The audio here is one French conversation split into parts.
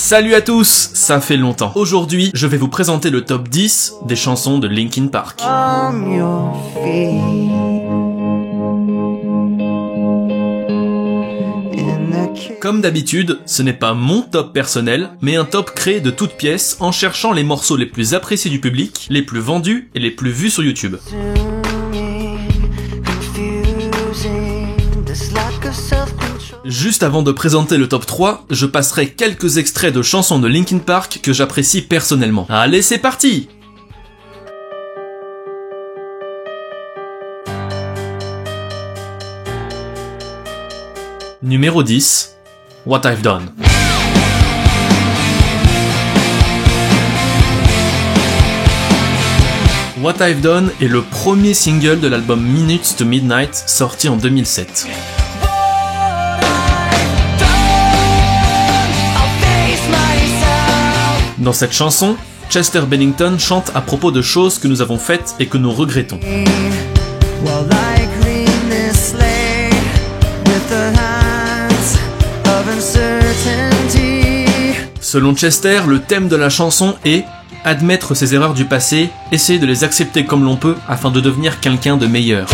Salut à tous, ça fait longtemps. Aujourd'hui, je vais vous présenter le top 10 des chansons de Linkin Park. Comme d'habitude, ce n'est pas mon top personnel, mais un top créé de toutes pièces en cherchant les morceaux les plus appréciés du public, les plus vendus et les plus vus sur YouTube. Juste avant de présenter le top 3, je passerai quelques extraits de chansons de Linkin Park que j'apprécie personnellement. Allez, c'est parti! Numéro 10, What I've Done. What I've Done est le premier single de l'album Minutes to Midnight sorti en 2007. Dans cette chanson, Chester Bennington chante à propos de choses que nous avons faites et que nous regrettons. Selon Chester, le thème de la chanson est admettre ses erreurs du passé, essayer de les accepter comme l'on peut afin de devenir quelqu'un de meilleur.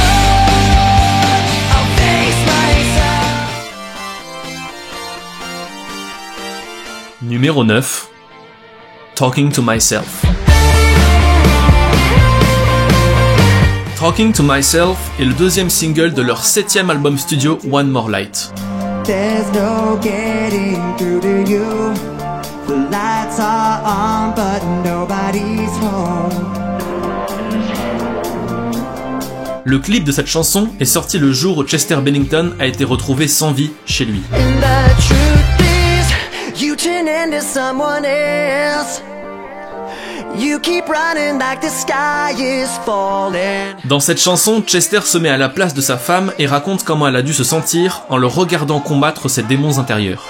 Numéro 9, Talking to Myself. Talking to Myself est le deuxième single de leur 7e album studio One More Light. There's no getting through to you. The lights are on but nobody's home. Le clip de cette chanson est sorti le jour où Chester Bennington a été retrouvé sans vie chez lui. Dans cette chanson, Chester se met à la place de sa femme et raconte comment elle a dû se sentir en le regardant combattre ses démons intérieurs.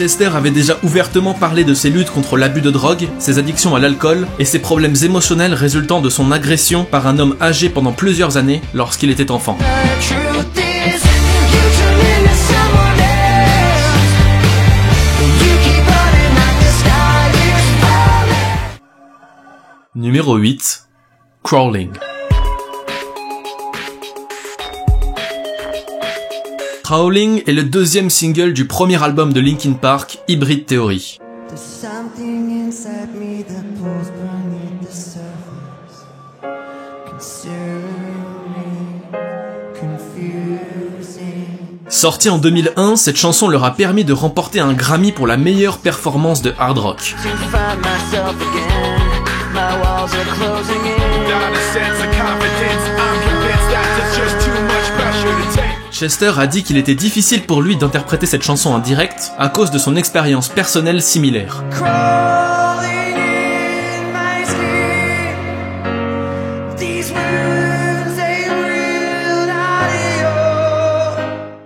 Chester avait déjà ouvertement parlé de ses luttes contre l'abus de drogue, ses addictions à l'alcool et ses problèmes émotionnels résultant de son agression par un homme âgé pendant plusieurs années lorsqu'il était enfant. Numéro 8, Crawling. Crawling est le deuxième single du premier album de Linkin Park, Hybrid Theory. Sortie en 2001, cette chanson leur a permis de remporter un Grammy pour la meilleure performance de hard rock. Chester a dit qu'il était difficile pour lui d'interpréter cette chanson en direct à cause de son expérience personnelle similaire.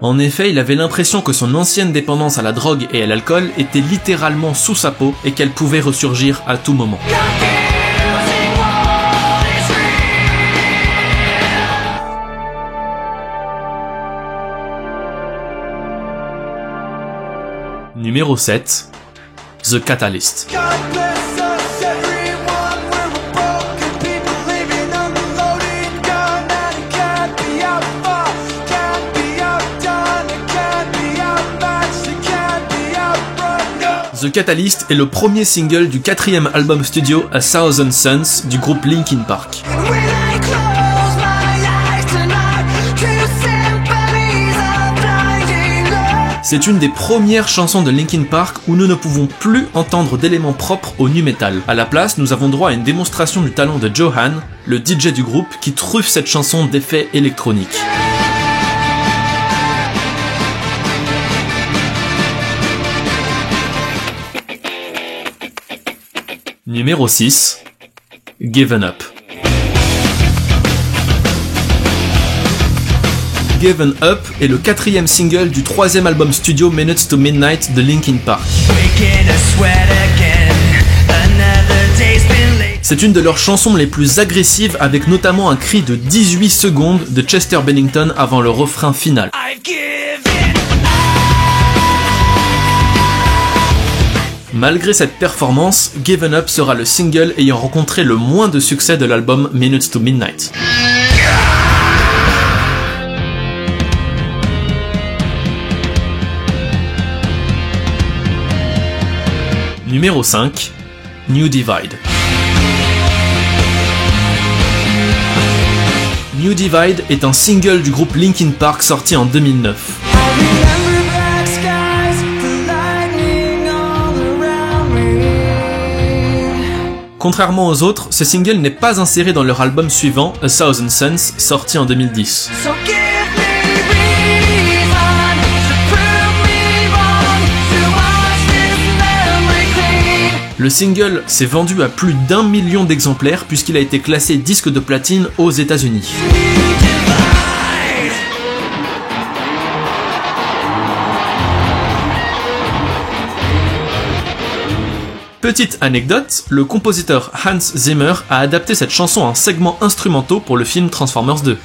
En effet, il avait l'impression que son ancienne dépendance à la drogue et à l'alcool était littéralement sous sa peau et qu'elle pouvait ressurgir à tout moment. Numéro 7, The Catalyst. The Catalyst est le premier single du 4e album studio A Thousand Suns du groupe Linkin Park. C'est une des premières chansons de Linkin Park où nous ne pouvons plus entendre d'éléments propres au nu metal. À la place, nous avons droit à une démonstration du talent de Johan, le DJ du groupe, qui truffe cette chanson d'effets électroniques. Numéro 6, Given Up. Given Up est le 4e single du 3e album studio Minutes to Midnight de Linkin Park. C'est une de leurs chansons les plus agressives avec notamment un cri de 18 secondes de Chester Bennington avant le refrain final. Malgré cette performance, Given Up sera le single ayant rencontré le moins de succès de l'album Minutes to Midnight. Numéro 5, New Divide. New Divide est un single du groupe Linkin Park sorti en 2009. Contrairement aux autres, ce single n'est pas inséré dans leur album suivant, A Thousand Suns, sorti en 2010. Le single s'est vendu à plus d'1 million d'exemplaires puisqu'il a été classé disque de platine aux États-Unis. Petite anecdote, le compositeur Hans Zimmer a adapté cette chanson en segments instrumentaux pour le film Transformers 2.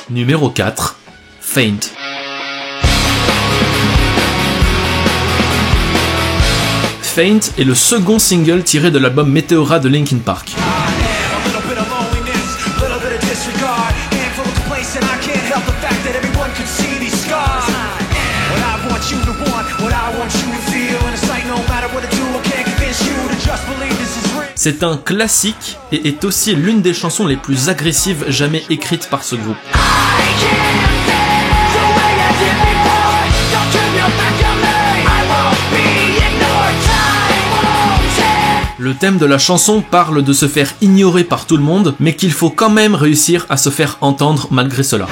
Numéro 4, Faint. Faint est le second single tiré de l'album Meteora de Linkin Park. C'est un classique et est aussi l'une des chansons les plus agressives jamais écrites par ce groupe. Le thème de la chanson parle de se faire ignorer par tout le monde, mais qu'il faut quand même réussir à se faire entendre malgré cela.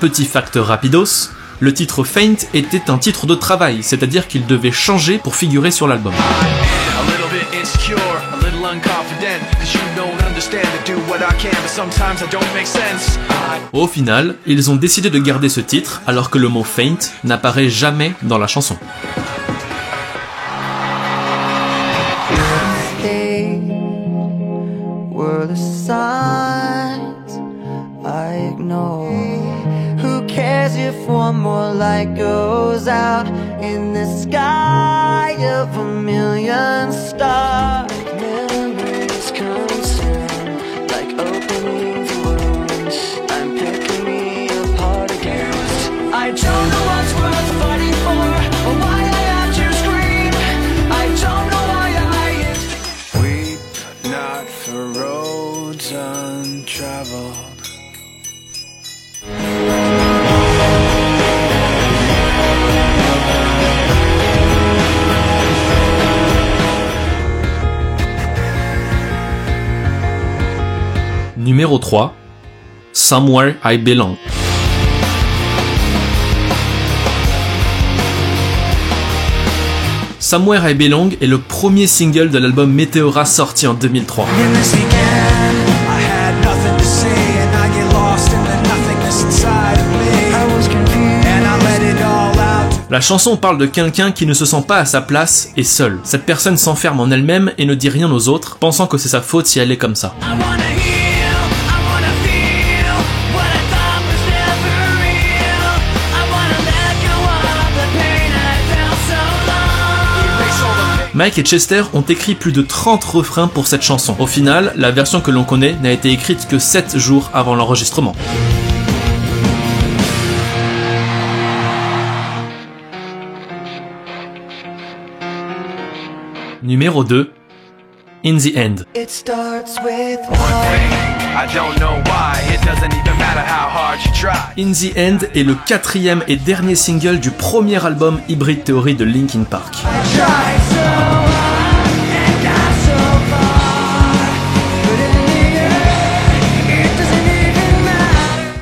Petit fact rapidos, le titre Faint était un titre de travail, c'est-à-dire qu'il devait changer pour figurer sur l'album. Au final, ils ont décidé de garder ce titre, alors que le mot faint n'apparaît jamais dans la chanson. If one more light goes out in the sky of a million stars, memories consume like opening wounds. I'm picking me apart again. I don't know what's worth fighting for, or why I have to scream. I don't know why I weep not for roads untraveled. Numéro 3, Somewhere I Belong. Somewhere I Belong est le premier single de l'album Meteora sorti en 2003. La chanson parle de quelqu'un qui ne se sent pas à sa place et seul. Cette personne s'enferme en elle-même et ne dit rien aux autres, pensant que c'est sa faute si elle est comme ça. Mike et Chester ont écrit plus de 30 refrains pour cette chanson. Au final, la version que l'on connaît n'a été écrite que 7 jours avant l'enregistrement. Numéro 2, In the End. It starts with In the End est le 4e et dernier single du premier album Hybrid Theory de Linkin Park.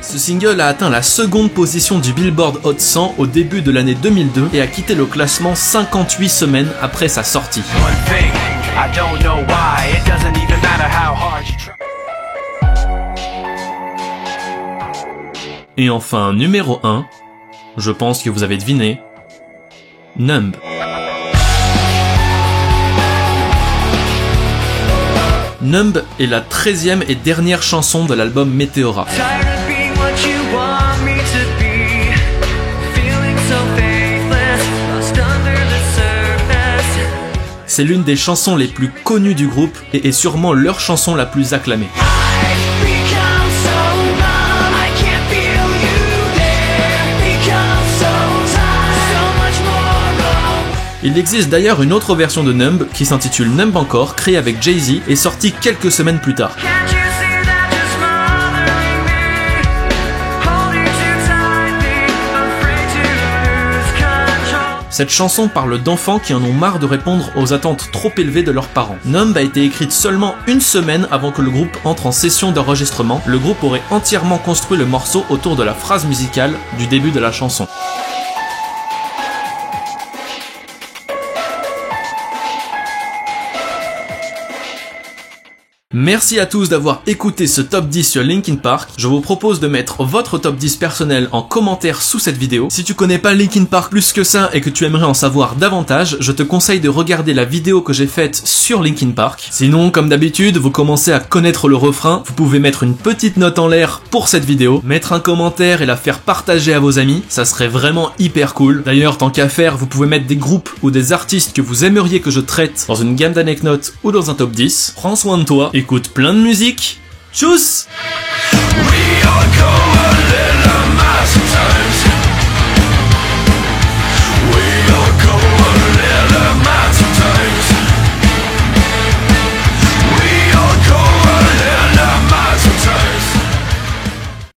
Ce single a atteint la seconde position du Billboard Hot 100 au début de l'année 2002 et a quitté le classement 58 semaines après sa sortie. Et enfin, numéro 1, je pense que vous avez deviné, Numb. Numb est la 13e et dernière chanson de l'album Meteora. C'est l'une des chansons les plus connues du groupe et est sûrement leur chanson la plus acclamée. Il existe d'ailleurs une autre version de Numb qui s'intitule Numb encore, créée avec Jay-Z et sortie quelques semaines plus tard. Cette chanson parle d'enfants qui en ont marre de répondre aux attentes trop élevées de leurs parents. Numb a été écrite seulement une semaine avant que le groupe entre en session d'enregistrement. Le groupe aurait entièrement construit le morceau autour de la phrase musicale du début de la chanson. Merci à tous d'avoir écouté ce top 10 sur Linkin Park. Je vous propose de mettre votre top 10 personnel en commentaire sous cette vidéo. Si tu connais pas Linkin Park plus que ça et que tu aimerais en savoir davantage, je te conseille de regarder la vidéo que j'ai faite sur Linkin Park. Sinon, comme d'habitude, vous commencez à connaître le refrain. Vous pouvez mettre une petite note en l'air pour cette vidéo, mettre un commentaire et la faire partager à vos amis. Ça serait vraiment hyper cool. D'ailleurs, tant qu'à faire, vous pouvez mettre des groupes ou des artistes que vous aimeriez que je traite dans une gamme d'anecdotes ou dans un top 10. Prends soin de toi. Écoute plein de musique. Tchuss!